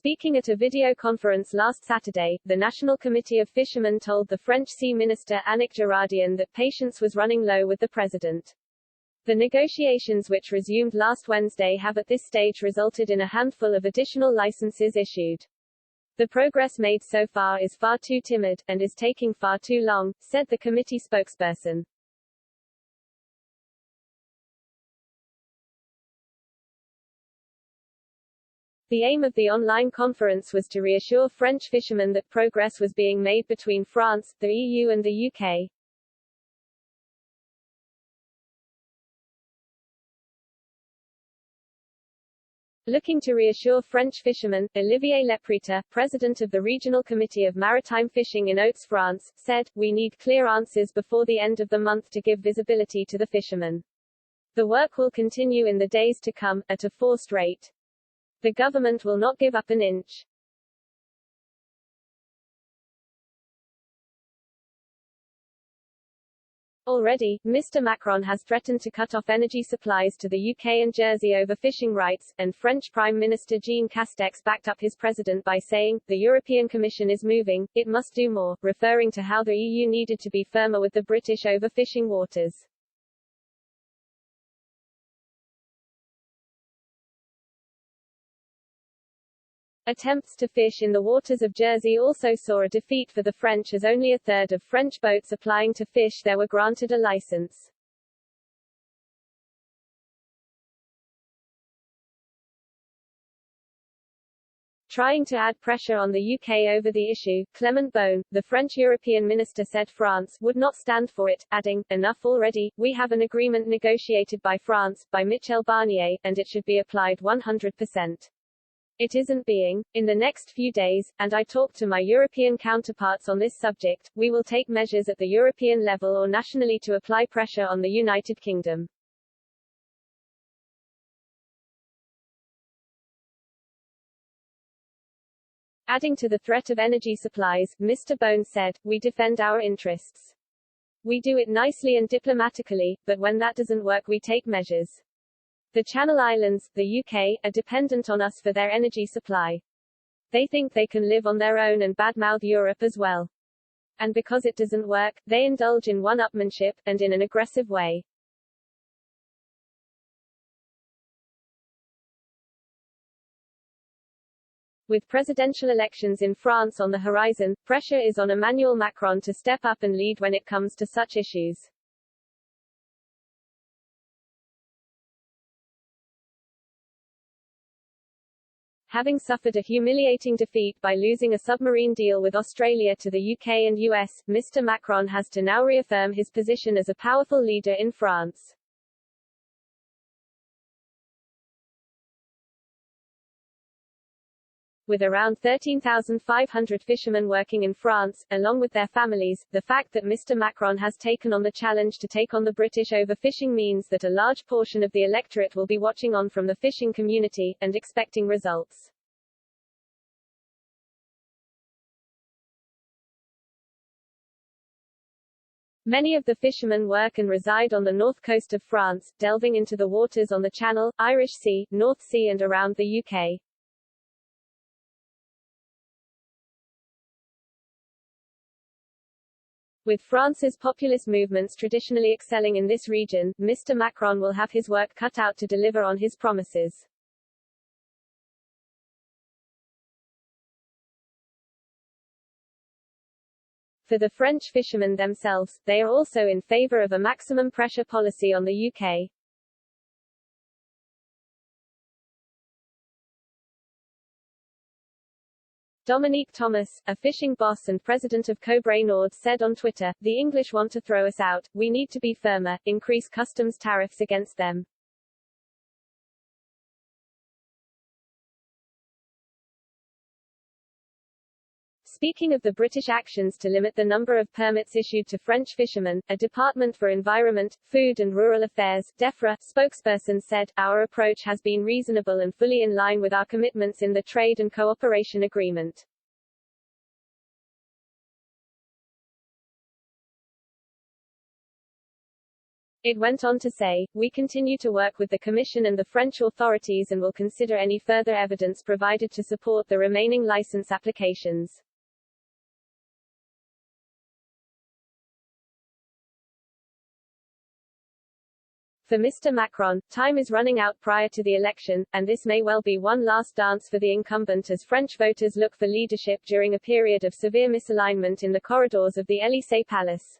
Speaking at a video conference last Saturday, the National Committee of Fishermen told the French Sea Minister Annick Girardin that patience was running low with the president. The negotiations, which resumed last Wednesday, have at this stage resulted in a handful of additional licenses issued. The progress made so far is far too timid, and is taking far too long, said the committee spokesperson. The aim of the online conference was to reassure French fishermen that progress was being made between France, the EU and the UK. Looking to reassure French fishermen, Olivier Lepreter, president of the Regional Committee of Maritime Fishing in Oates, France, said, "We need clear answers before the end of the month to give visibility to the fishermen. The work will continue in the days to come, at a forced rate. The government will not give up an inch." Already, Mr. Macron has threatened to cut off energy supplies to the UK and Jersey over fishing rights, and French Prime Minister Jean Castex backed up his president by saying, "The European Commission is moving, it must do more," referring to how the EU needed to be firmer with the British over fishing waters. Attempts to fish in the waters of Jersey also saw a defeat for the French, as only a third of French boats applying to fish there were granted a license. Trying to add pressure on the UK over the issue, Clement Beaune, the French European minister, said France would not stand for it, adding, "Enough already, we have an agreement negotiated by France, by Michel Barnier, and it should be applied 100%. It isn't being. In the next few days, and I talked to my European counterparts on this subject, we will take measures at the European level or nationally to apply pressure on the United Kingdom." Adding to the threat of energy supplies, Mr. Beaune said, "We defend our interests. We do it nicely and diplomatically, but when that doesn't work we take measures. The Channel Islands, the UK, are dependent on us for their energy supply. They think they can live on their own and badmouth Europe as well. And because it doesn't work, they indulge in one-upmanship, and in an aggressive way." With presidential elections in France on the horizon, pressure is on Emmanuel Macron to step up and lead when it comes to such issues. Having suffered a humiliating defeat by losing a submarine deal with Australia to the UK and US, Mr. Macron has to now reaffirm his position as a powerful leader in France. With around 13,500 fishermen working in France, along with their families, the fact that Mr. Macron has taken on the challenge to take on the British over fishing means that a large portion of the electorate will be watching on from the fishing community, and expecting results. Many of the fishermen work and reside on the north coast of France, delving into the waters on the Channel, Irish Sea, North Sea and around the UK. With France's populist movements traditionally excelling in this region, Mr. Macron will have his work cut out to deliver on his promises. For the French fishermen themselves, they are also in favor of a maximum pressure policy on the UK. Dominique Thomas, a fishing boss and president of Cobre Nord, said on Twitter, "The English want to throw us out, we need to be firmer, increase customs tariffs against them." Speaking of the British actions to limit the number of permits issued to French fishermen, a Department for Environment, Food and Rural Affairs (DEFRA) spokesperson said, "Our approach has been reasonable and fully in line with our commitments in the Trade and Cooperation Agreement." It went on to say, "We continue to work with the Commission and the French authorities and will consider any further evidence provided to support the remaining license applications." For Mr. Macron, time is running out prior to the election, and this may well be one last dance for the incumbent as French voters look for leadership during a period of severe misalignment in the corridors of the Élysée Palace.